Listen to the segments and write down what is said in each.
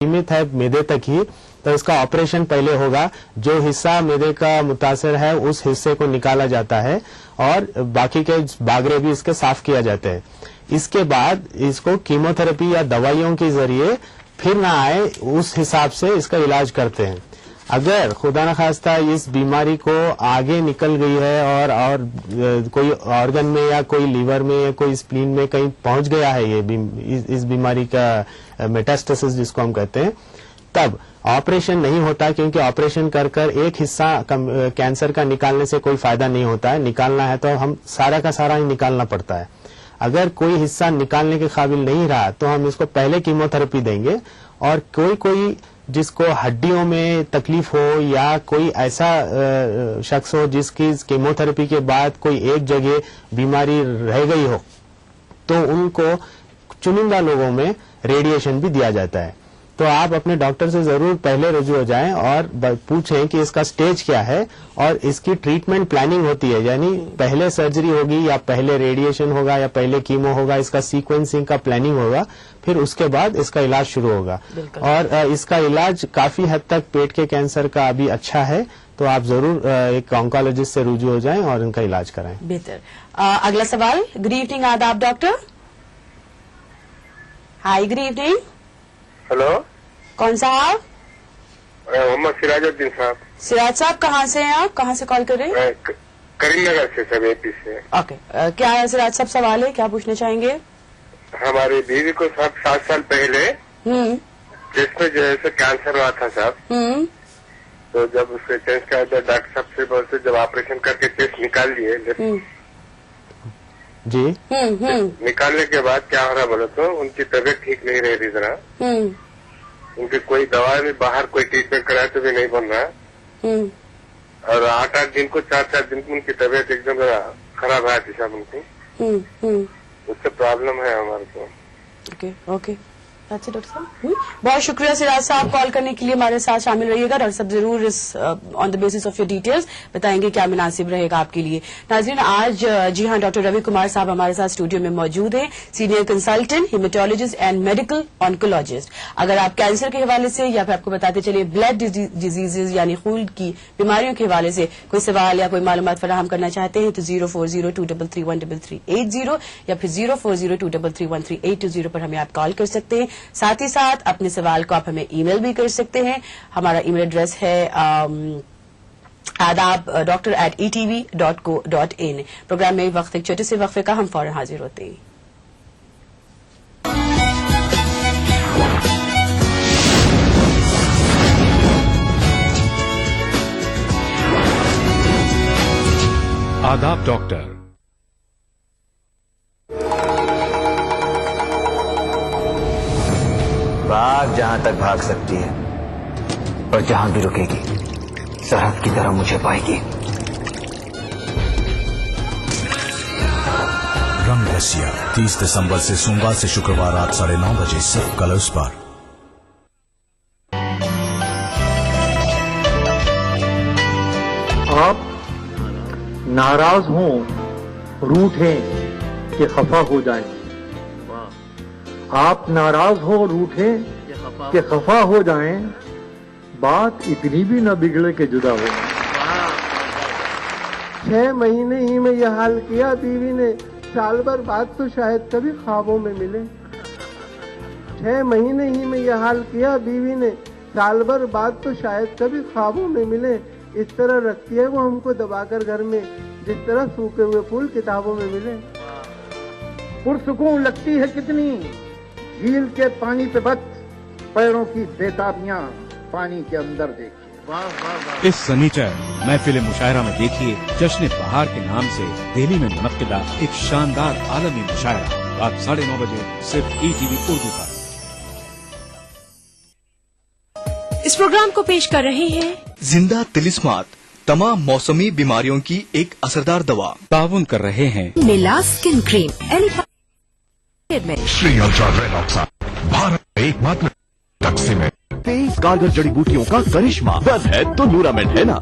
सीमित है मैदे तक ही, तो इसका ऑपरेशन पहले होगा। जो हिस्सा मैदे का मुतासर है उस हिस्से को निकाला जाता है और बाकी के बागरे भी इसके साफ किया जाते हैं। इसके बाद इसको कीमोथेरेपी या दवाइयों के जरिए फिर ना आए उस हिसाब से इसका इलाज करते हैं। अगर खुदा न खास्ता इस बीमारी को आगे निकल गई है और कोई ऑर्गन में या कोई लीवर में या कोई स्प्लीन में कहीं पहुंच गया है इस बीमारी का मेटास्टेसिस जिसको हम कहते हैं, तब ऑपरेशन नहीं होता, क्योंकि ऑपरेशन कर एक हिस्सा कैंसर का निकालने से कोई फायदा नहीं होता है। निकालना है तो हम सारा का सारा ही निकालना पड़ता है। अगर कोई हिस्सा निकालने के काबिल नहीं रहा तो हम इसको पहले कीमोथेरेपी देंगे, और कोई जिसको हड्डियों में तकलीफ हो या कोई ऐसा शख्स हो जिसकी कीमोथेरेपी के बाद कोई एक जगह बीमारी रह गई हो, तो उनको चुनिंदा लोगों में रेडिएशन भी दिया जाता है। तो आप अपने डॉक्टर से जरूर पहले रुजू हो जाएं और पूछें कि इसका स्टेज क्या है, और इसकी ट्रीटमेंट प्लानिंग होती है, यानी पहले सर्जरी होगी या पहले रेडिएशन होगा या पहले कीमो होगा, इसका सीक्वेंसिंग का प्लानिंग होगा, फिर उसके बाद इसका इलाज शुरू होगा। और इसका इलाज काफी हद तक पेट के कैंसर का अभी अच्छा है, तो आप जरूर एक ऑन्कोलॉजिस्ट से रुजू हो जाएं और इनका इलाज कराएं। बेहतर। अगला सवाल। गुड इवनिंग, आदाब डॉक्टर। हाय, गुड इवनिंग। हेलो, कौन साहब? मोहम्मद सिराजुद्दीन साहब। सिराज साहब, कहाँ से हैं आप? कहाँ से कॉल कर रहे हैं? करीमनगर से सब, एपी से। ओके, क्या है सिराज साहब सवाल है, क्या पूछना चाहेंगे? हमारी बीवी को सब 7 साल पहले जिसमें जो है कैंसर हुआ था साहब, तो जब उसके टेस्ट किया था डॉक्टर साहब से बोलते, जब ऑपरेशन करके टेस्ट निकाल लिए जी, निकालने के बाद क्या हो रहा बोले तो उनकी तबीयत ठीक नहीं रह रही जरा। उनकी कोई दवा में बाहर कोई ट्रीटमेंट कराए तो भी नहीं बन रहा, और 8-8 दिन को 4-4 दिन को उनकी तबीयत एकदम खराब है साहब उनकी। उससे प्रॉब्लम है हमारे को। ओके ओके, अच्छा डॉक्टर साहब, बहुत शुक्रिया सिराज साहब कॉल करने के लिए, हमारे साथ शामिल रहिएगा। डॉक्टर साहब जरूर इस on the basis of your details बताएंगे क्या मुनासिब रहेगा आपके लिए। नाज़रीन, आज जी हाँ, डॉक्टर रवि कुमार साहब हमारे साथ स्टूडियो में मौजूद हैं, senior consultant haematologist and medical oncologist. अगर आप कैंसर के हवाले से या फिर आपको बताते चलिए ब्लड डिजीजेज यानी खून की बीमारियों के हवाले से कोई सवाल या कोई मालूमात फराहम करना चाहते हैं तो 040233133380 या फिर 040233133380 पर हमें आप कॉल कर सकते हैं। साथ ही साथ अपने सवाल को आप हमें ईमेल भी कर सकते हैं। हमारा ईमेल एड्रेस है adab.doctor@etv.co.in। प्रोग्राम में वक्त एक छोटे से वक्फे का, हम फौरन हाजिर होते हैं। आदाब डॉक्टर। भाग जहां तक भाग सकती है, और जहां भी रुकेगी सरहद की तरह मुझे पाएगी। रंग रसिया 30 दिसंबर से सोमवार से शुक्रवार रात 9:30 बजे सिर्फ कलर्स पर। आप नाराज हों, रूठें कि खफा हो जाएं। आप नाराज हो, रूठें कि खफा हो जाएं, बात इतनी भी न बिगड़े कि जुदा हो। 6 महीने ही में यह हाल किया बीवी ने, साल भर बाद तो शायद कभी ख्वाबों में मिले। 6 महीने ही में यह हाल किया बीवी ने, साल भर बाद तो शायद कभी ख्वाबों में मिले। इस तरह रखती है वो हमको दबाकर घर में, जिस तरह सूखे हुए फूल किताबों में मिले। पुरसुकून लगती है कितनी झील के पानी पे बस, पैरों की बेताबियां पानी के अंदर देखिए। इस सनीचर महफिल मुशायरा में देखिए जश्न बहार के नाम से दिल्ली में मुनक्किदा एक शानदार आलमी मुशायरा रात 9:30 बजे सिर्फ ETV उर्दू पर। इस प्रोग्राम को पेश कर रहे हैं जिंदा तिलिस्मात, तमाम मौसमी बीमारियों की एक असरदार दवा। ताउन कर रहे हैं मिला skin cream Shri ultra red oxide, Bharat में एकमात्र तकसीम है 23 कारगर जड़ी बूटियों का करिश्मा। बस है तो न्यूरामेंट है ना।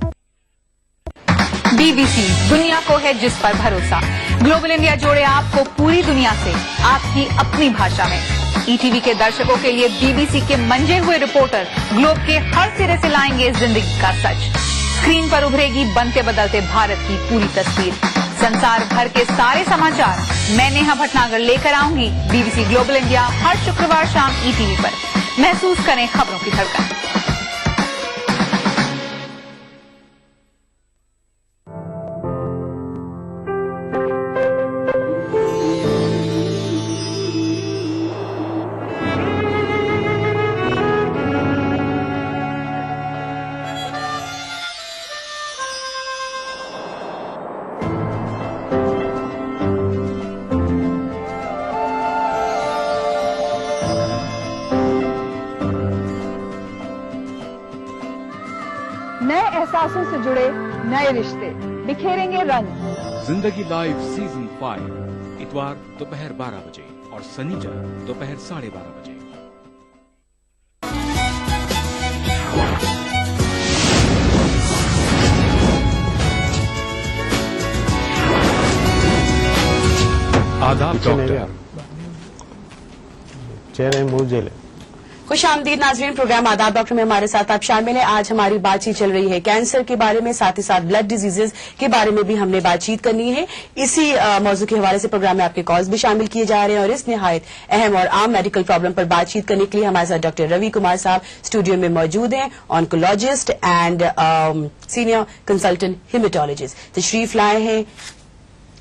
BBC दुनिया को है जिस पर भरोसा। ग्लोबल इंडिया जोड़े आपको पूरी दुनिया से आपकी अपनी भाषा में। ईटीवी के दर्शकों के लिए बीबीसी के मंजे हुए रिपोर्टर ग्लोब के हर सिरे से लाएंगे जिंदगी का सच। स्क्रीन पर उभरेगी बनते बदलते भारत की पूरी तस्वीर। संसार भर के सारे समाचार मैं नेहा भटनागर लेकर आऊंगी बीबीसी ग्लोबल इंडिया हर शुक्रवार शाम ईटीवी पर। महसूस करें खबरों की धड़कन। नए एहसासों से जुड़े नए रिश्ते बिखेरेंगे रंग। जिंदगी लाइव सीजन 5 इतवार दोपहर 12 बजे और शनिचर दोपहर 12:30 बजे। आदाब डॉक्टर। चेहरे मुंह जेले। खुश आमदीद नाजरीन, प्रोग्राम आदाब डॉक्टर में हमारे साथ आप शामिल हैं। आज हमारी बातचीत चल रही है कैंसर के बारे में, साथ ही साथ ब्लड डिजीजेज के बारे में भी हमने बातचीत करनी है। इसी मौजू के हवाले से प्रोग्राम में आपके कॉल्स भी शामिल किए जा रहे हैं और इस निहायत अहम और आम मेडिकल प्रॉब्लम पर बातचीत करने के लिए हमारे साथ डॉक्टर रवि कुमार साहब स्टूडियो में मौजूद हैं, oncologist and senior consultant haematologist तशरीफ लाए हैं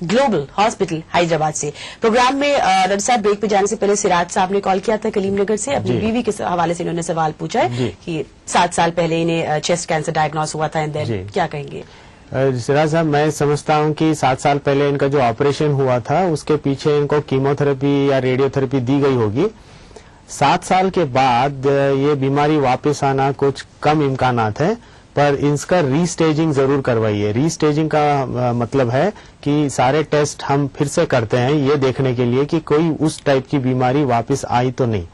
ग्लोबल हॉस्पिटल हैदराबाद से। प्रोग्राम में डॉक्टर साहब ब्रेक पे जाने से पहले सिराज साहब ने कॉल किया था कलीम नगर से, अपनी बीवी के हवाले से इन्होंने सवाल पूछा है कि 7 साल पहले इन्हें चेस्ट कैंसर डायग्नोस हुआ था, एंड देन क्या कहेंगे? सिराज साहब, मैं समझता हूं कि 7 साल पहले इनका जो ऑपरेशन हुआ था उसके पीछे इनको कीमोथेरेपी या रेडियोथेरेपी दी गई होगी। 7 साल के बाद ये बीमारी वापस आना कुछ कम इम्कानात है, पर इसका रीस्टेजिंग जरूर करवाइए। रीस्टेजिंग का मतलब है कि सारे टेस्ट हम फिर से करते हैं ये देखने के लिए कि कोई उस टाइप की बीमारी वापस आई तो नहीं,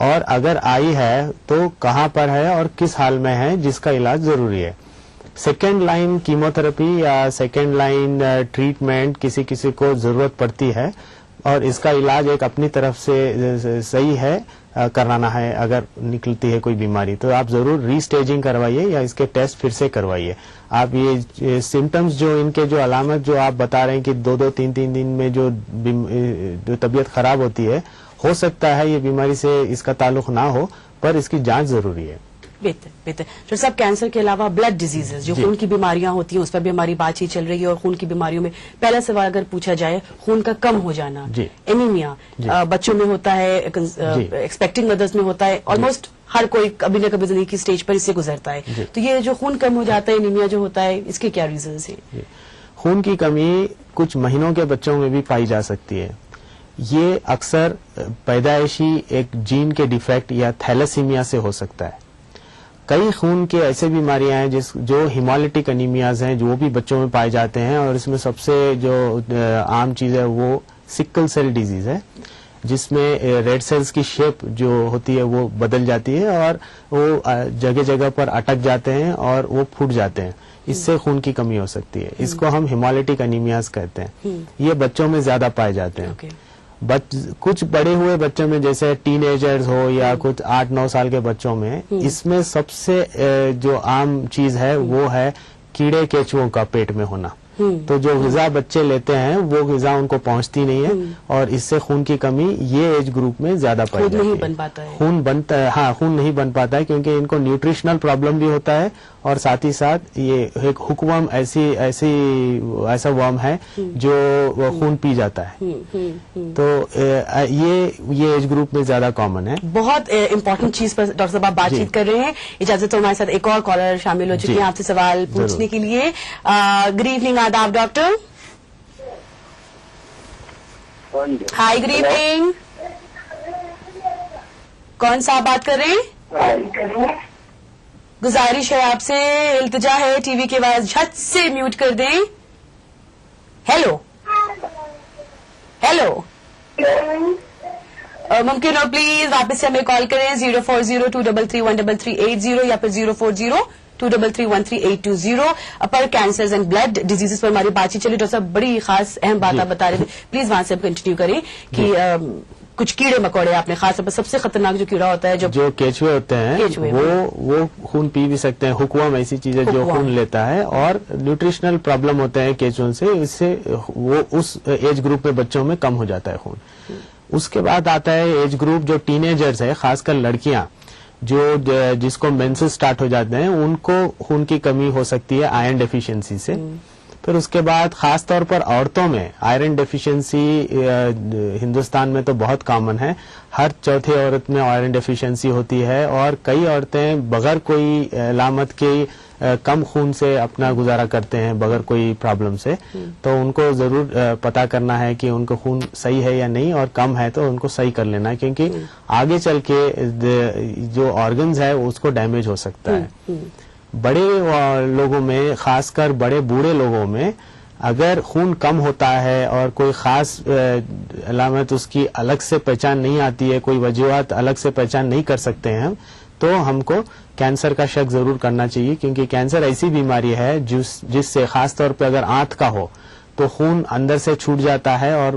और अगर आई है तो कहाँ पर है और किस हाल में है, जिसका इलाज जरूरी है। सेकेंड लाइन कीमोथेरेपी या सेकेंड लाइन ट्रीटमेंट किसी किसी को जरूरत पड़ती है, और इसका इलाज एक अपनी तरफ से सही है कराना है। अगर निकलती है कोई बीमारी तो आप जरूर रीस्टेजिंग करवाइए या इसके टेस्ट फिर से करवाइए। आप ये सिम्टम्स जो इनके जो अलामत जो आप बता रहे हैं कि 2-2, 3-3 दिन में जो तबीयत खराब होती है, हो सकता है ये बीमारी से इसका ताल्लुक ना हो, पर इसकी जांच जरूरी है। बेहतर बेहतर। तो सब कैंसर के अलावा ब्लड डिजीजेज जो खून की बीमारियां होती हैं उस पर भी हमारी बातचीत चल रही है, और खून की बीमारियों में पहला सवाल अगर पूछा जाए, खून का कम हो जाना, एनीमिया बच्चों में होता है, एक्सपेक्टिंग मदर्स में होता है, ऑलमोस्ट हर कोई कभी न कभी जिंदगी की स्टेज पर इससे गुजरता है। तो ये जो खून कम हो जाता है, एनीमिया जो होता है, इसके क्या रीजंस हैं? खून की कमी कुछ महीनों के बच्चों में भी पाई जा सकती है। ये अक्सर पैदाइशी एक जीन के डिफेक्ट या थैलेसीमिया से हो सकता है। कई खून के ऐसे बीमारियां हैं जो हिमोलिटिक एनीमियाज हैं, जो वो भी बच्चों में पाए जाते हैं, और इसमें सबसे जो आम चीज है वो सिकल सेल डिजीज है, जिसमें रेड सेल्स की शेप जो होती है वो बदल जाती है और वो जगह जगह पर अटक जाते हैं और वो फूट जाते हैं। इससे खून की कमी हो सकती है। इसको हम हिमोलिटिक एनीमियाज कहते हैं। ये बच्चों में ज्यादा पाए जाते हैं। कुछ बड़े हुए बच्चों में, जैसे टीनेजर्स हो या कुछ 8-9 साल के बच्चों में, इसमें सबसे जो आम चीज है वो है कीड़े केचुओं का पेट में होना। तो जो ग़िज़ा बच्चे लेते हैं वो ग़िज़ा उनको पहुंचती नहीं है, और इससे खून की कमी ये एज ग्रुप में ज्यादा पाई जाती है। खून नहीं बन पाता है क्योंकि इनको न्यूट्रिशनल प्रॉब्लम भी होता है, और साथ ही साथ ये एक हुकवर्म ऐसा वर्म है जो खून पी जाता है। तो ये एज ग्रुप में ज्यादा कॉमन है। बहुत इंपॉर्टेंट चीज पर डॉक्टर साहब आप बातचीत कर रहे हैं। इजाजत हो, हमारे साथ एक और कॉलर शामिल हो चुकी है आपसे सवाल पूछने के लिए। गुड इवनिंग, आदाब डॉक्टर। हाय, गुड इवनिंग। कौन सा आप बात कर रहे हैं? गुजारिश है आपसे, इल्तिजा है, टीवी की आवाज झट से म्यूट कर दें। हेलो हेलो, मुमकिन हो प्लीज वापस से हमें कॉल करें 0402331380 या फिर 0402331380 पर कैंसर एंड ब्लड डिजीजेस पर हमारी बातचीत चली। डॉक्टर साहब बड़ी खास अहम बात आप बता रहे थे, प्लीज वहां से आप कंटिन्यू करें कि کچھ کیڑے مکوڑے آپ نے خاص طور پر سب سے خطرناک جو کیڑا ہوتا ہے جو کیچوے ہوتے ہیں وہ خون پی بھی سکتے ہیں. حکوم ایسی چیز ہے جو خون لیتا ہے, اور نیوٹریشنل پرابلم ہوتے ہیں کیچووں سے, اس سے وہ اس ایج گروپ میں بچوں میں کم ہو جاتا ہے خون. اس کے بعد آتا ہے ایج گروپ جو ٹین ایجرز ہے, خاص کر لڑکیاں جس کو مینسز سٹارٹ ہو جاتے ہیں, ان کو خون کی کمی ہو سکتی ہے آئرن ڈیفیشنسی سے. پھر اس کے بعد خاص طور پر عورتوں میں آئرن ڈیفیشنسی ہندوستان میں تو بہت کامن ہے, ہر چوتھی عورت میں آئرن ڈیفیشنسی ہوتی ہے, اور کئی عورتیں بغیر کوئی علامت کے کم خون سے اپنا گزارا کرتے ہیں بغیر کوئی پرابلم سے. تو ان کو ضرور پتا کرنا ہے کہ ان کو خون صحیح ہے یا نہیں, اور کم ہے تو ان کو صحیح کر لینا ہے, کیونکہ آگے چل کے جو آرگنز ہے اس کو ڈیمیج ہو سکتا ہے. بڑے لوگوں میں, خاص کر بڑے بوڑھے لوگوں میں, اگر خون کم ہوتا ہے اور کوئی خاص علامت اس کی الگ سے پہچان نہیں آتی ہے, کوئی وجوہات الگ سے پہچان نہیں کر سکتے ہیں ہم, تو ہم کو کینسر کا شک ضرور کرنا چاہیے, کیونکہ کینسر ایسی بیماری ہے جس سے خاص طور پہ اگر آنت کا ہو تو خون اندر سے چھوٹ جاتا ہے, اور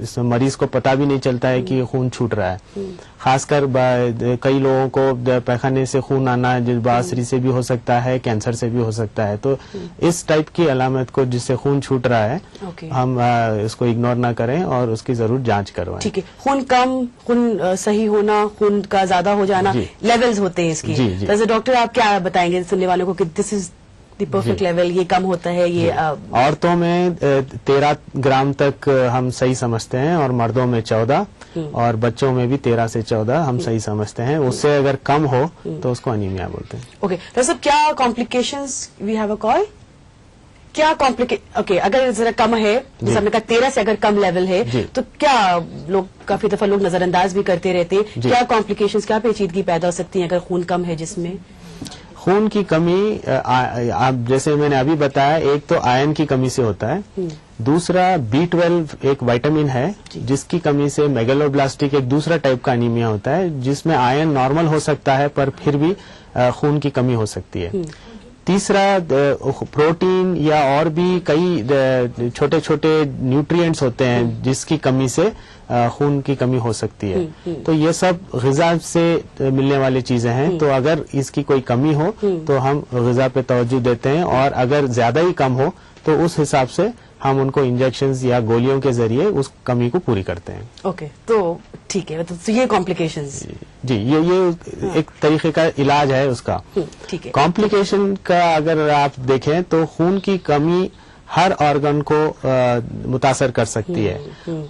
اس مریض کو پتا بھی نہیں چلتا ہے کہ خون چھوٹ رہا ہے. خاص کر کئی لوگوں کو پیخانے سے خون آنا باسری سے بھی ہو سکتا ہے, کینسر سے بھی ہو سکتا ہے. تو اس ٹائپ کی علامت کو جس سے خون چھوٹ رہا ہے, ہم اس کو اگنور نہ کریں اور اس کی ضرور جانچ کروائیں. ٹھیک ہے. خون کم, خون صحیح ہونا, خون کا زیادہ ہو جانا, لیولز ہوتے ہیں اس کی. جیسے ڈاکٹر آپ کیا بتائیں گے سننے والوں کو کہ دس از دی پرفیکٹ لیول, یہ کم ہوتا ہے, یہ عورتوں میں 13 گرام تک ہم صحیح سمجھتے ہیں, اور مردوں میں 14, اور بچوں میں بھی 13 سے 14 ہم صحیح سمجھتے ہیں. اس سے اگر کم ہو تو اس کو انیمیا بولتے ہیں. اوکے ڈاکٹر صاحب, کیا کمپلیکیشنز, وی ہیو اے کال, کیا اوکے اگر ذرا کم ہے, جیسے ہم نے کہا 13 سے اگر کم لیول ہے, تو کیا لوگ کافی دفعہ لوگ نظر انداز بھی کرتے رہتے ہیں, کیا کمپلیکیشنز, کیا پیچیدگی پیدا ہو سکتی ہیں اگر خون کم ہے جس میں؟ خون کی کمی, جیسے میں نے ابھی بتایا, ایک تو آئرن کی کمی سے ہوتا ہے, دوسرا B12 ایک وائٹامن ہے جس کی کمی سے میگلوبلاسٹک ایک دوسرا ٹائپ کا انیمیا ہوتا ہے, جس میں آئرن نارمل ہو سکتا ہے پر پھر بھی خون کی کمی ہو سکتی ہے. تیسرا پروٹین یا اور بھی کئی چھوٹے چھوٹے نیوٹرینٹس ہوتے ہیں جس کی کمی سے خون کی کمی ہو سکتی ہے. تو یہ سب غذا سے ملنے والی چیزیں ہیں. تو اگر اس کی کوئی کمی ہو تو ہم غذا پہ توجہ دیتے ہیں, اور اگر زیادہ ہی کم ہو تو اس حساب سے ہم ان کو انجیکشنز یا گولیوں کے ذریعے اس کمی کو پوری کرتے ہیں. اوکے, تو ٹھیک ہے, تو یہ کمپلیکیشنز, جی یہ ایک طریقے کا علاج ہے اس کا. ٹھیک ہے. کمپلیکیشن کا اگر آپ دیکھیں تو خون کی کمی ہر آرگن کو متاثر کر سکتی ہے,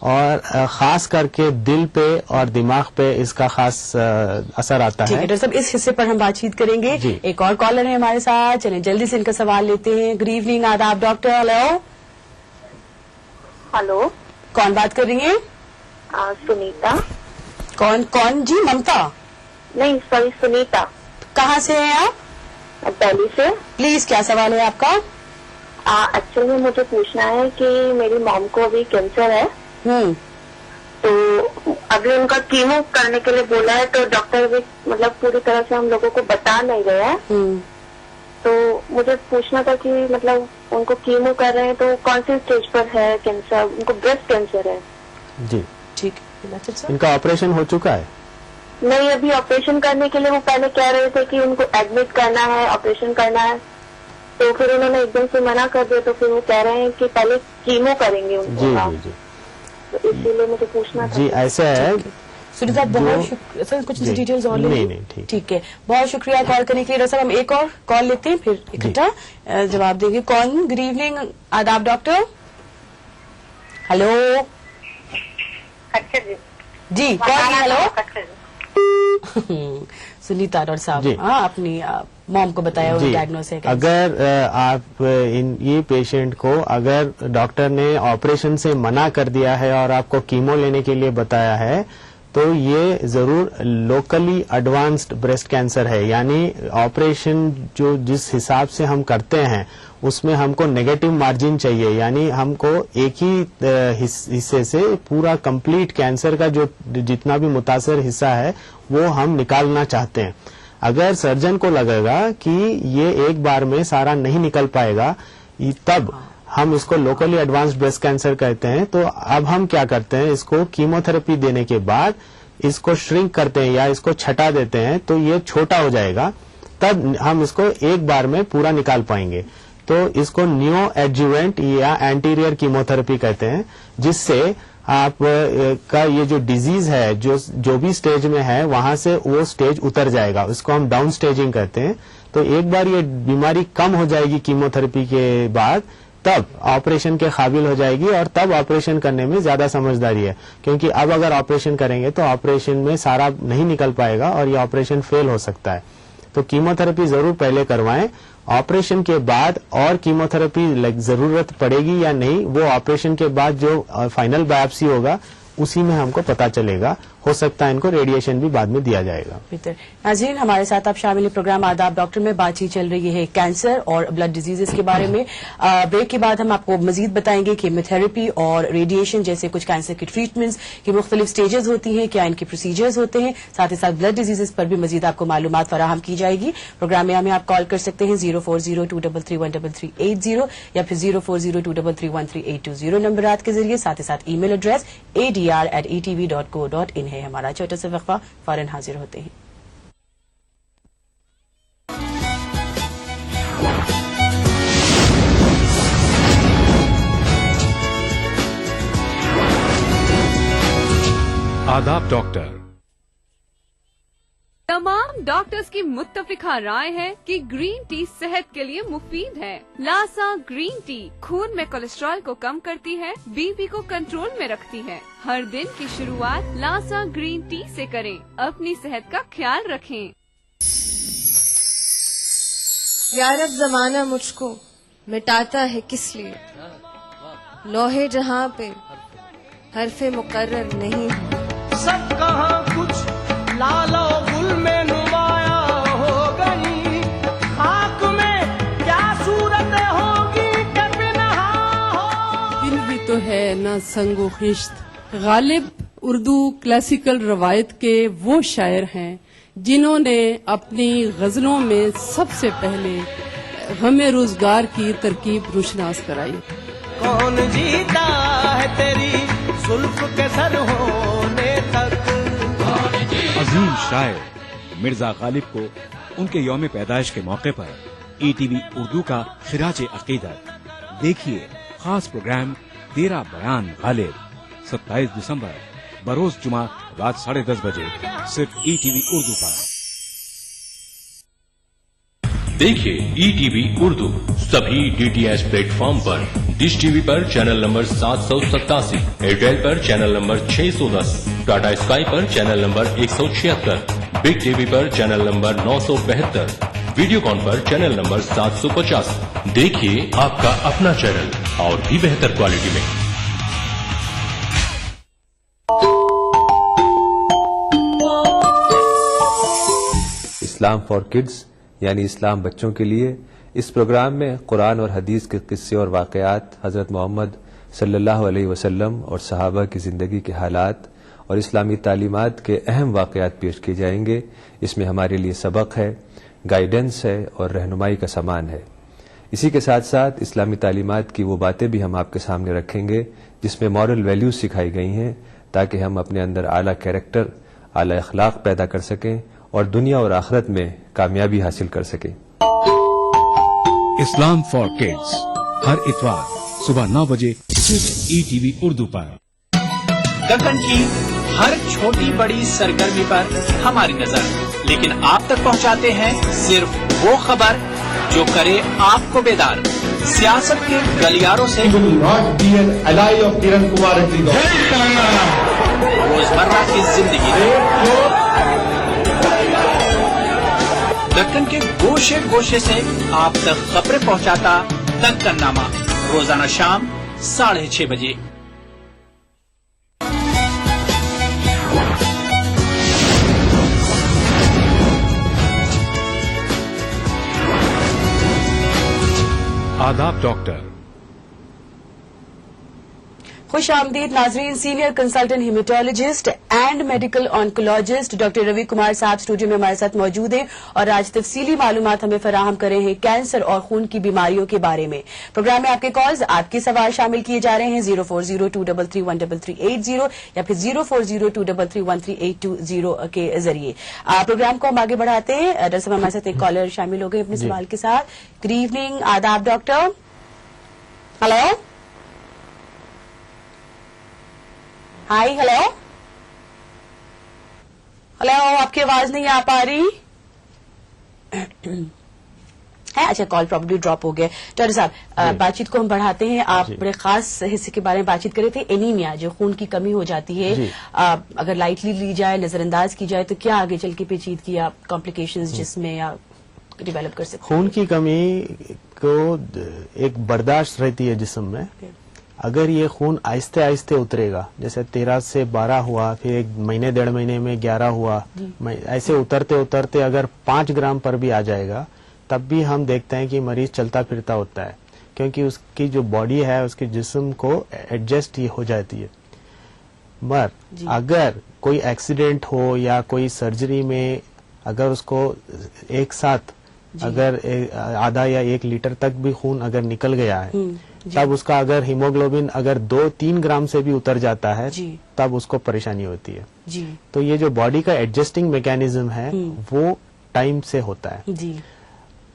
اور خاص کر کے دل پہ اور دماغ پہ اس کا خاص اثر آتا ہے. ڈاکٹر صاحب, اس حصے پر ہم بات چیت کریں گے. ایک اور کالر ہے ہمارے ساتھ, چلیں جلدی سے ان کا سوال لیتے ہیں. گڈ ایوننگ, آداب ڈاکٹر. ہلو ہلو, کون بات کر رہی ہیں؟ سنیتا. کون جی؟ ممتا نہیں, سوری, سنیتا. کہاں سے ہیں آپ؟ دہلی سے. پلیز, کیا سوال ہے آپ کا؟ ایکچولی میں مجھے پوچھنا ہے کہ میری مام کو ابھی کینسر ہے, تو ابھی ان کا کیمو کرنے کے لیے بولا ہے, تو ڈاکٹر بھی مطلب پوری طرح سے ہم لوگوں کو بتا نہیں رہے ہیں. تو مجھے پوچھنا تھا کہ مطلب ان کو کیمو کر رہے ہیں تو کون سی اسٹیج پر ہے کینسر, ان کو بریسٹ کینسر ہے. جی ٹھیک, ان کا آپریشن ہو چکا ہے؟ نہیں, ابھی آپریشن کرنے کے لیے وہ پہلے کہہ رہے تھے کہ ان کو ایڈمٹ کرنا ہے, آپریشن کرنا ہے, تو پھر انہوں نے ایک دم سے منع کر دیا, تو پھر وہ کہہ رہے ہیں کہ پہلے کیمو کریں گے ان کو. جی, تو اسی لیے مجھے پوچھنا تھا. جی ایسا ہے. صاحب بہت شکریہ, کچھ ڈیٹیلز اور لیں. ٹھیک ہے, بہت شکریہ کال کرنے کے لیے. ڈاکٹر صاحب, ہم ایک اور کال لیتے ہیں, پھر اکٹھا جواب دیں گے. کون؟ گڈ ایوننگ, آداب ڈاکٹر. ہلو جی, کون؟ ہلو سنیتا. ڈاکٹر صاحب اپنی موم کو بتایا ڈائگنوز ہے. اگر آپ یہ پیشنٹ کو اگر ڈاکٹر نے آپریشن سے منع کر دیا ہے اور آپ کو کیمو لینے کے لیے بتایا ہے, تو یہ ضرور لوکلی ایڈوانسڈ بریسٹ کینسر ہے. یعنی آپریشن جو جس حساب سے ہم کرتے ہیں اس میں ہم کو نیگیٹو مارجن چاہیے, یعنی ہم کو ایک ہی حصے سے پورا کمپلیٹ کینسر کا جو جتنا بھی متاثر حصہ ہے وہ ہم نکالنا چاہتے ہیں. اگر سرجن کو لگے گا کہ یہ ایک بار میں سارا نہیں نکل پائے گا, تب हम इसको लोकली एडवांस्ड ब्रेस्ट कैंसर कहते हैं। तो अब हम क्या करते हैं, इसको कीमोथेरेपी देने के बाद इसको श्रिंक करते हैं या इसको छटा देते हैं, तो ये छोटा हो जाएगा, तब हम इसको एक बार में पूरा निकाल पाएंगे। तो इसको न्यू एडजुवेंट या एंटीरियर कीमोथेरेपी कहते हैं, जिससे आप का ये जो डिजीज है जो भी स्टेज में है वहां से वो स्टेज उतर जाएगा, उसको हम डाउन स्टेजिंग कहते हैं। तो एक बार ये बीमारी कम हो जाएगी कीमोथेरेपी के बाद, तब ऑपरेशन के काबिल हो जाएगी, और तब ऑपरेशन करने में ज्यादा समझदारी है, क्योंकि अब अगर ऑपरेशन करेंगे तो ऑपरेशन में सारा नहीं निकल पाएगा और ये ऑपरेशन फेल हो सकता है। तो कीमोथेरेपी जरूर पहले करवाएं। ऑपरेशन के बाद और कीमोथेरेपी जरूरत पड़ेगी या नहीं, वो ऑपरेशन के बाद जो फाइनल बायोप्सी होगा उसी में हमको पता चलेगा। हो सकता है इनको रेडिएशन भी बाद में दिया जाएगा। नाज़रीन, हमारे साथ आप शामिल प्रोग्राम आदाब डॉक्टर में बातचीत चल रही है कैंसर और ब्लड डिजीजेस के बारे में। ब्रेक के बाद हम आपको मजीद बताएंगे कीमोथेरेपी और रेडिएशन जैसे कुछ कैंसर की ट्रीटमेंट्स की मुख्तलिफ स्टेजेस होती हैं, क्या इनके प्रोसीजर्स होते हैं, साथ ही साथ ब्लड डिजीजेस पर भी मजीद आपको मालूमात फराहम की जाएगी। प्रोग्राम में हमें आप कॉल कर सकते हैं 0402331380 या फिर 0402331380 नंबरात के जरिए। साथ ही साथ ईमेल एड्रेस adr@etv.co.in है। हमारा छोटा सा वक्फा, फौरन हाजिर होते हैं। आदाब डॉक्टर। तमाम डॉक्टर्स की मुत्तफिका राय है कि ग्रीन टी सेहत के लिए मुफीद है। लासा ग्रीन टी खून में कोलेस्ट्रॉल को कम करती है, बीपी को कंट्रोल में रखती है। हर दिन की शुरुआत लासा ग्रीन टी से करें, अपनी सेहत का ख्याल रखें। यार अब जमाना मुझको मिटाता है किस लिए, लोहे जहाँ पे हरफे मुकर्रर नहीं है। सब कहाँ कुछ लालो गुल में नुमाया हो गई, खाक में क्या सूरत होगी कि बिनहा हो। फिर भी तो है ना संगो खिश्त। गालिब उर्दू क्लासिकल रवायत के वो शायर हैं जिन्होंने अपनी गजलों में सबसे पहले हमें रोजगार की तरकीब रुशनास कराई। कौन जीता है तेरी जुल्फ के सर होने तक। अजीम शायर मिर्जा गालिब को उनके यौम पैदाइश के मौके पर ETV उर्दू का खिराज अकीदत। देखिए खास प्रोग्राम तेरा बयान गालिब 27 दिसंबर बरोज जुमा रात 10:30 बजे सिर्फ ETV उर्दू पर। देखिए ETV उर्दू सभी DTH प्लेटफॉर्म पर। डिश टीवी पर चैनल नंबर 787, एयरटेल पर चैनल नंबर 610, टाटा स्काई पर चैनल नंबर 176, बिग टीवी पर चैनल नंबर 972, वीडियोकॉन पर चैनल नंबर 750। देखिए आपका अपना चैनल और भी बेहतर क्वालिटी में। इस्लाम फॉर किड्स यानी इस्लाम बच्चों के लिए, इस प्रोग्राम में कुरान और हदीस के किस्से और वाक़यात, हज़रत मोहम्मद सल्लल्लाहु अलैहि वसल्लम और सहाबा की ज़िंदगी के हालात और इस्लामी तालीमात के अहम वाक़यात पेश किए जाएंगे। इसमें हमारे लिए सबक है, गाइडेंस है और रहनुमाई का सामान है। इसी के साथ साथ इस्लामी तालीमात की वो बातें भी हम आपके सामने रखेंगे जिसमें मॉरल वैल्यूज़ सिखाई गई हैं, ताकि हम अपने अंदर आला कैरेक्टर, आला अखलाक पैदा कर सकें और दुनिया और आखिरत में कामयाबी हासिल कर सकें। इस्लाम फॉर किड्स हर इतवार सुबह 9 बजे सिर्फ ETV उर्दू पर। दक्कन की हर छोटी बड़ी सरगर्मी पर हमारी नजर, लेकिन आप तक पहुंचाते हैं सिर्फ वो खबर जो करे आपको बेदार। सियासत के गलियारों से रोजमर्रा की जिंदगी, दक्कन के गोशे गोशे से आप तक खबरें पहुंचाता दक्कन नामा, रोजाना शाम 6:30 बजे। आदाब डॉक्टर। खुश आमदीद नाजरीन। Senior consultant haematologist and medical oncologist doctor Ravi Kumar साहब स्टूडियो में हमारे साथ मौजूद हैं और आज तफसीली मालूमात हमें फराहम कर रहे हैं कैंसर और खून की बीमारियों के बारे में। प्रोग्राम में आपके कॉल्स, आपके सवाल शामिल किए जा रहे हैं 0402331380 या फिर 0402331380 के जरिए। प्रोग्राम को हम आगे बढ़ाते हैं। दरअसल हमारे साथ एक कॉलर शामिल हो गए अपने सवाल के साथ। गुड इवनिंग, आदाब डॉक्टर। हेलो, हाय, हेलो हेलो, आपकी आवाज नहीं आ पा रही है। अच्छा, कॉल प्रॉब्ली ड्रॉप हो गया। डॉक्टर साहब, बातचीत को हम बढ़ाते हैं। आप बड़े खास हिस्से के बारे में बातचीत कर रहे थे, एनीमिया, जो खून की कमी हो जाती है। अगर लाइटली ली जाए, नजरअंदाज की जाए, तो क्या आगे चल के पेचीदगी या कॉम्प्लिकेशंस जिसमें या डेवलप कर सकते? खून की कमी को एक बर्दाश्त रहती है जिस्म में। अगर ये खून आहिस्ते आहिस्ते उतरेगा, जैसे 13 से 12 हुआ, फिर एक महीने 1.5 महीने में 11 हुआ, ऐसे उतरते उतरते अगर 5 ग्राम पर भी आ जाएगा, तब भी हम देखते हैं कि मरीज चलता फिरता होता है, क्योंकि उसकी जो बॉडी है उसके जिस्म को एडजस्ट हो जाती है। मगर अगर कोई एक्सीडेंट हो या कोई सर्जरी में अगर उसको एक साथ अगर आधा या 1 लीटर तक भी खून अगर निकल गया है, तब उसका अगर हीमोग्लोबिन अगर 2-3 ग्राम से भी उतर जाता है, तब उसको परेशानी होती है। तो ये जो बॉडी का एडजस्टिंग मैकेनिज्म है वो टाइम से होता है।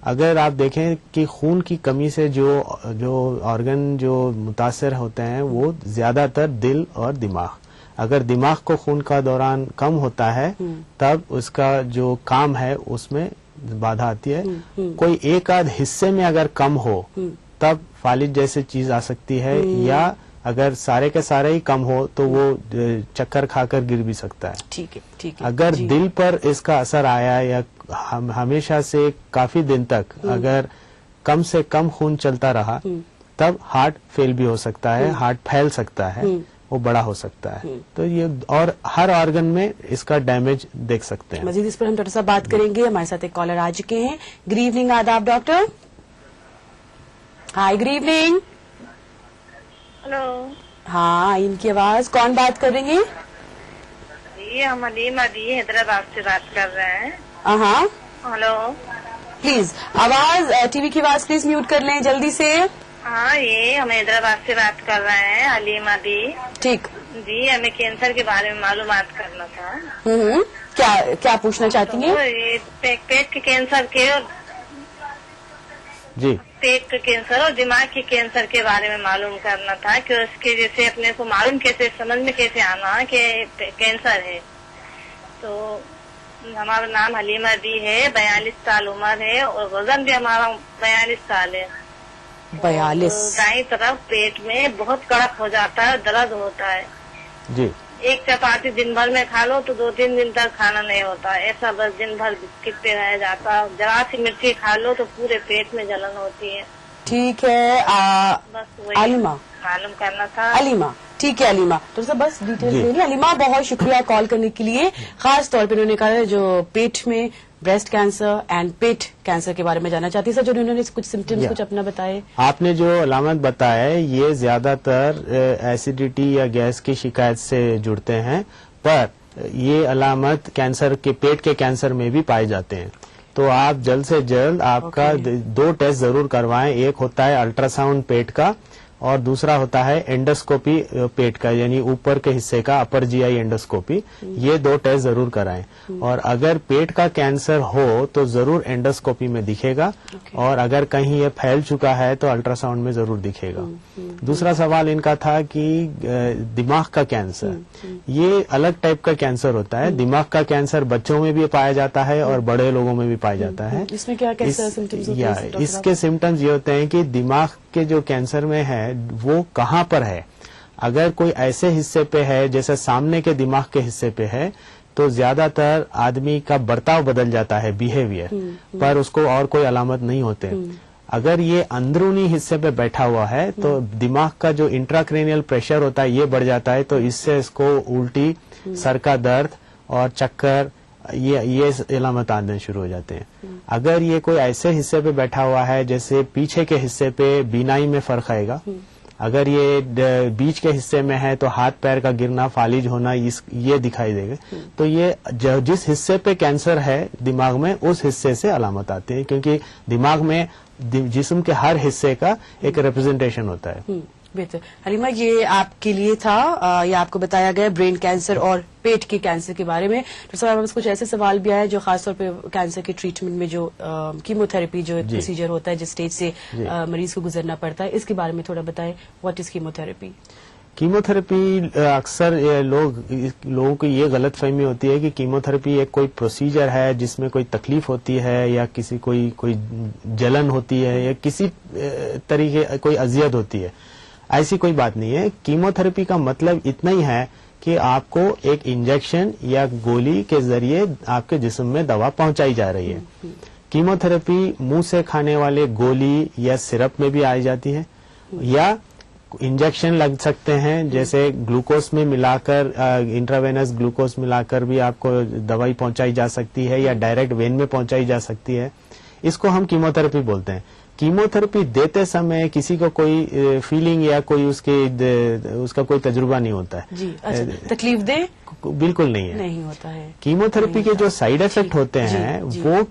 अगर आप देखें कि खून की कमी से जो ऑर्गन जो मुतासर होते हैं वो ज्यादातर दिल और दिमाग। अगर दिमाग को खून का दौरान कम होता है, तब उसका जो काम है उसमें बाधा आती है। कोई एक आध हिस्से में अगर कम हो, तब फालिज जैसी चीज आ सकती है, या अगर सारे के सारे ही कम हो तो वो चक्कर खाकर गिर भी सकता है। ठीक है, ठीक है। अगर दिल पर इसका असर आया या हमेशा से काफी दिन तक अगर कम से कम खून चलता रहा, तब हार्ट फेल भी हो सकता है, हार्ट फैल सकता है, वो बड़ा हो सकता है। तो ये और हर ऑर्गन में इसका डैमेज देख सकते हैं। मजीद इस पर हम डॉक्टर साहब बात करेंगे। हमारे साथ एक कॉलर आ चुके हैं। गुड इवनिंग, आदाब डॉक्टर। हाय, गुड इवनिंग। हेलो। हाँ, इनकी आवाज। कौन बात कर रही है? ये हम अलीमा दी हैदराबाद से बात कर रहे हैं। हाँ, हेलो। प्लीज आवाज, टीवी की आवाज प्लीज म्यूट कर लें जल्दी से। हाँ, ये हम हैदराबाद से बात कर रहे हैं, अलीमा दी। ठीक जी, हमें कैंसर के बारे में मालूमात करना था। क्या पूछना चाहती हैं? ये पेट के कैंसर के और जी, पेट के कैंसर और दिमाग के कैंसर के बारे में मालूम करना था कि उसके जैसे अपने को मालूम कैसे, समझ में कैसे आना कि कैंसर है। तो हमारा नाम हलीमा दी है, 42 साल उम्र है और वजन भी हमारा 42 साल है। 42। दाईं तरफ पेट में बहुत कड़क हो जाता है, दर्द होता है जी। एक चपाती दिन भर में खा लो तो 2-3 दिन तक खाना नहीं होता, ऐसा बस दिन भर बिस्किट पे रह जाता। जरा सी मिर्ची खा लो तो पूरे पेट में जलन होती है। ठीक है, बस वही अलीमा मालूम करना था। अलीमा, ठीक है अलीमा, तो सब बस डिटेल्स लेनी। अलीमा, बहुत शुक्रिया कॉल करने के लिए। खास तौर पर उन्होंने कहा जो पेट में breast cancer and pet cancer के बारे में जानना चाहती है। सर, जो उन्होंने कुछ सिम्टम्स कुछ अपना बताए। आपने जो अलामत बताया ये ज्यादातर एसिडिटी या गैस की शिकायत से जुड़ते हैं, पर ये अलामत कैंसर के पेट के कैंसर में भी पाए जाते हैं। तो आप जल्द से जल्द आपका 2 टेस्ट जरूर करवाएं। एक होता है अल्ट्रासाउंड पेट का और दूसरा होता है एंडोस्कोपी पेट का, यानी ऊपर के हिस्से का अपर जीआई एंडोस्कोपी। ये 2 टेस्ट जरूर कराएं। और अगर पेट का कैंसर हो तो जरूर एंडोस्कोपी में दिखेगा, और अगर कहीं ये फैल चुका है तो अल्ट्रासाउंड में जरूर दिखेगा। दूसरा सवाल इनका था कि दिमाग का कैंसर, ये अलग टाइप का कैंसर होता है। दिमाग का कैंसर बच्चों में भी पाया जाता है और बड़े लोगों में भी पाया जाता है। इसमें क्या सिम्टम्स होते हैं? इसके सिम्टम्स ये होते हैं कि दिमाग के जो कैंसर में है वो कहाँ पर है। अगर कोई ऐसे हिस्से पे है जैसे सामने के दिमाग के हिस्से पे है, तो ज्यादातर आदमी का बर्ताव बदल जाता है, बिहेवियर, पर उसको और कोई अलामत नहीं होते। अगर ये अंदरूनी हिस्से पे बैठा हुआ है तो दिमाग का जो इंट्राक्रेनियल प्रेशर होता है ये बढ़ जाता है, तो इससे इसको उल्टी, सर का दर्द और चक्कर, ये अलामत आने शुरू हो जाते हैं। अगर ये कोई ऐसे हिस्से पे बैठा हुआ है जैसे पीछे के हिस्से पे बीनाई में फर्क आएगा, اگر یہ بیچ کے حصے میں ہے تو ہاتھ پیر کا گرنا، فالج ہونا یہ دکھائی دے گا. تو یہ جس حصے پہ کینسر ہے دماغ میں اس حصے سے علامت آتی ہے، کیونکہ دماغ میں جسم کے ہر حصے کا ایک ریپرزنٹیشن ہوتا ہے. بہتر. حلیمہ یہ آپ کے لیے تھا، یہ آپ کو بتایا گیا برین کینسر اور پیٹ کے کینسر کے بارے میں. ڈاکٹر صاحب کچھ ایسے سوال بھی آئے جو خاص طور پہ کینسر کے ٹریٹمنٹ میں جو کیمو تھراپی جو پروسیجر ہوتا ہے جس اسٹیج سے مریض کو گزرنا پڑتا ہے، اس کے بارے میں تھوڑا بتائیں. What is chemo therapy? Chemo therapy اکثر لوگوں کو یہ غلط فہمی ہوتی ہے کہ کیمو تھراپی ایک کوئی پروسیجر ہے جس میں کوئی تکلیف ہوتی ہے یا کسی کوئی جلن ہوتی ہے یا کسی طریقے کوئی اذیت ہوتی ہے. ایسی کوئی بات نہیں ہے. کیمو تھراپی کا مطلب اتنا ہی ہے کہ آپ کو ایک انجیکشن یا گولی کے ذریعے آپ کے جسم میں دوا پہنچائی جا رہی ہے. کیمو تھراپی منہ سے کھانے والے گولی یا سرپ میں بھی آئی جاتی ہے، یا انجیکشن لگ سکتے ہیں جیسے گلوکوز میں ملا کر انٹراوینس گلوکوز ملا کر بھی آپ کو دوائی پہنچائی جا سکتی ہے، یا ڈائریکٹ وین میں پہنچائی جا سکتی ہے. اس کو ہم کیمو تھراپی بولتے ہیں. کیمو تھراپی دیتے سمے کسی کو کوئی فیلنگ یا کوئی اس کا کوئی تجربہ نہیں ہوتا ہے. جی تکلیف دے بالکل نہیں ہے، نہیں ہوتا ہے. کیمو تھراپی کے جو سائیڈ افیکٹ ہوتے ہیں وہ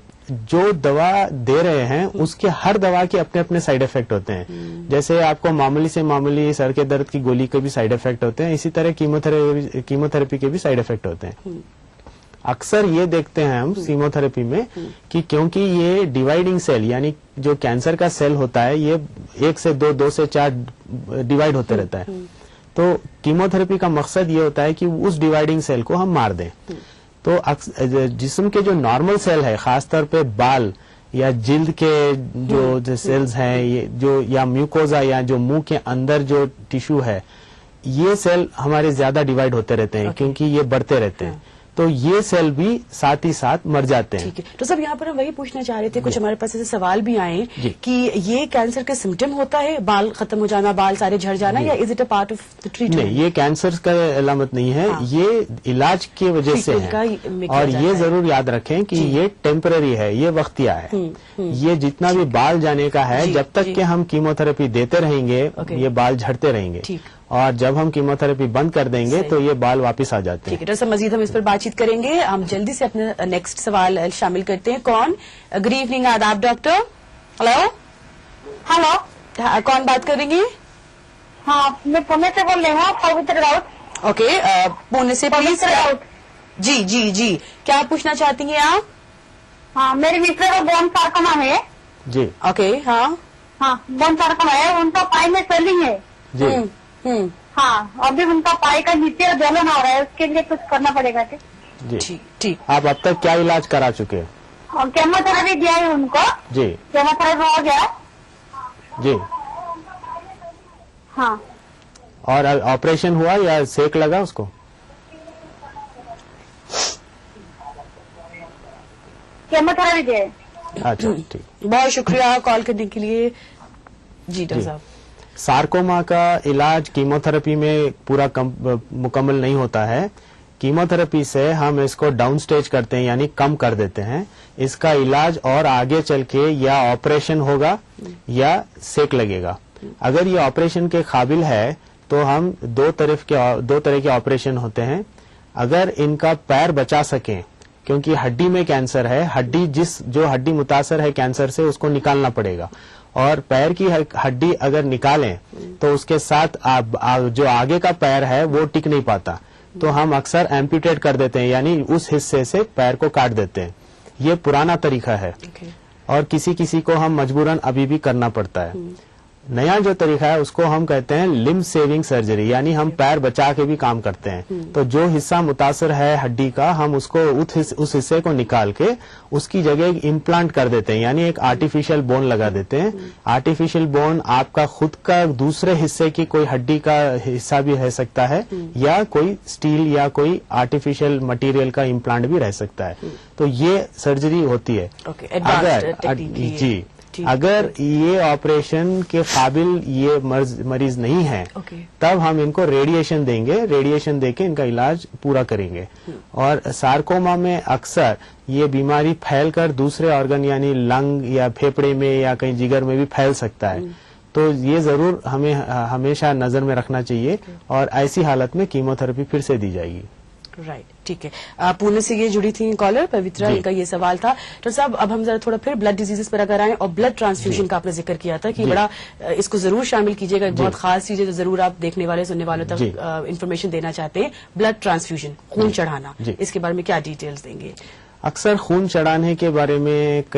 جو دوا دے رہے ہیں اس کے ہر دوا کے اپنے اپنے سائیڈ افیکٹ ہوتے ہیں. جیسے آپ کو معمولی سے معمولی سر کے درد کی گولی کے بھی سائیڈ افیکٹ ہوتے ہیں، اسی طرح کیمو تھراپی کے بھی سائیڈ افیکٹ ہوتے ہیں. اکثر یہ دیکھتے ہیں ہم کیمو تھراپی میں کہ کیونکہ یہ ڈیوائڈنگ سیل یعنی جو کینسر کا سیل ہوتا ہے یہ 1 سے 2 2 سے 4 ڈیوائڈ ہوتے رہتا ہے. تو کیمو تھراپی کا مقصد یہ ہوتا ہے کہ اس ڈیوائڈنگ سیل کو ہم مار دیں. تو جسم کے جو نارمل سیل ہے، خاص طور پہ بال یا جلد کے جو سیلز ہیں جو یا میوکوزا یا جو منہ کے اندر جو ٹیشو ہے، یہ سیل ہمارے زیادہ ڈیوائڈ ہوتے رہتے ہیں کیونکہ یہ بڑھتے رہتے ہیں. تو یہ سیل بھی ساتھ ہی ساتھ مر جاتے ہیں. ٹھیک ہے. تو سب یہاں پر ہم وہی پوچھنا چاہ رہے تھے، کچھ ہمارے پاس ایسے سوال بھی آئے کہ یہ کینسر کا سمٹم ہوتا ہے، بال ختم ہو جانا، بال سارے جھڑ جانا، یا is it a part of the treatment? نہیں، یہ کینسر کا علامت نہیں ہے، یہ علاج کی وجہ سے ہے. اور یہ ضرور یاد رکھیں کہ یہ ٹیمپرری ہے، یہ وقتیہ ہے. یہ جتنا بھی بال جانے کا ہے جب تک کہ ہم کیمو تھراپی دیتے رہیں گے یہ بال جھڑتے رہیں گے، اور جب ہم کیمو تھراپی بند کر دیں گے تو یہ بال واپس آ جاتے ہیں. ٹھیک ہے ڈاکٹر صاحب، مزید ہم اس پر بات چیت کریں گے. ہم جلدی سے اپنا نیکسٹ سوال شامل کرتے ہیں. کون؟ گڈ ایوننگ، آداب ڈاکٹر. ہلو، کون بات کریں گے؟ ہاں میں پونے سے بول رہی ہوں. پوتر راؤت. اوکے، پونے سے پلیز. جی جی جی، کیا پوچھنا چاہتی ہیں آپ؟ ہاں میرے متر کا بون سارکوما ہے. جی اوکے. ہاں ہاں بون سارکوما ہے، ان کا پائی میں سویلنگ ہے. جی ہاں ابھی ان کا پائی کا نیچے جلن ہو رہا ہے، اس کے لیے کچھ کرنا پڑے گا. جی ٹھیک. آپ اب تک کیا علاج کرا چکے؟ کیمو تھراپی دیا ہے ان کو. جی کیمو تھراپی ہو گیا. جی ہاں. اور آپریشن ہوا یا سیک لگا اس کو؟ کیمو تھراپی دیا ہے. اچھا ٹھیک. بہت شکریہ کال کرنے کے لیے. جی ڈاکٹر صاحب، سارکوما کا علاج کیمو تھراپی میں پورا مکمل نہیں ہوتا ہے. کیمو تھراپی سے ہم اس کو ڈاؤن سٹیج کرتے ہیں یعنی کم کر دیتے ہیں. اس کا علاج اور آگے چل کے یا آپریشن ہوگا یا سیک لگے گا. اگر یہ آپریشن کے قابل ہے تو ہم دو طرح کے آپریشن ہوتے ہیں. اگر ان کا پیر بچا سکیں، کیونکہ ہڈی میں کینسر ہے، جو ہڈی متاثر ہے کینسر سے اس کو نکالنا پڑے گا، اور پیر کی ہڈی اگر نکالیں تو اس کے ساتھ جو آگے کا پیر ہے وہ ٹک نہیں پاتا، تو ہم اکثر ایمپیوٹیٹ کر دیتے ہیں یعنی اس حصے سے پیر کو کاٹ دیتے ہیں. یہ پرانا طریقہ ہے اور کسی کو ہم مجبوراً ابھی بھی کرنا پڑتا ہے. نیا جو طریقہ ہے اس کو ہم کہتے ہیں لمب سیونگ سرجری، یعنی ہم پیر بچا کے بھی کام کرتے ہیں. تو جو حصہ متاثر ہے ہڈی کا، ہم اس کو اس حصے کو نکال کے اس کی جگہ ایک امپلانٹ کر دیتے ہیں، یعنی ایک آرٹیفیشل بون لگا دیتے ہیں. آرٹیفیشل بون آپ کا خود کا دوسرے حصے کی کوئی ہڈی کا حصہ بھی رہ سکتا ہے، یا کوئی اسٹیل یا کوئی آرٹیفیشل مٹیریل کا امپلانٹ بھی رہ سکتا ہے. تو یہ سرجری ہوتی ہے. اگر یہ آپریشن کے قابل یہ مریض نہیں ہے تب ہم ان کو ریڈیشن دیں گے، ریڈیشن دے کے ان کا علاج پورا کریں گے. اور سارکوما میں اکثر یہ بیماری پھیل کر دوسرے آرگن یعنی لنگ یا پھیپڑے میں یا کہیں جگر میں بھی پھیل سکتا ہے. تو یہ ضرور ہمیں ہمیشہ نظر میں رکھنا چاہیے اور ایسی حالت میں کیمو تھراپی پھر سے دی جائے گی. رائٹ, ٹھیک ہے. پونے سے یہ جڑی تھی کالر پوترا, ان کا یہ سوال تھا. ڈاکٹر صاحب اب ہم ذرا تھوڑا پھر بلڈ ڈیزیز پر اگر آئیں, اور بلڈ ٹرانسفیوژن کا آپ نے ذکر کیا تھا کہ بڑا اس کو ضرور شامل کیجیے گا, ایک بہت خاص چیز ہے جو ضرور آپ دیکھنے والے سننے والوں تک انفارمیشن دینا چاہتے ہیں. بلڈ ٹرانسفیوژن, خون چڑھانا, اس کے بارے میں کیا ڈیٹیلز دیں گے؟ اکثر خون چڑھانے کے بارے میں کئی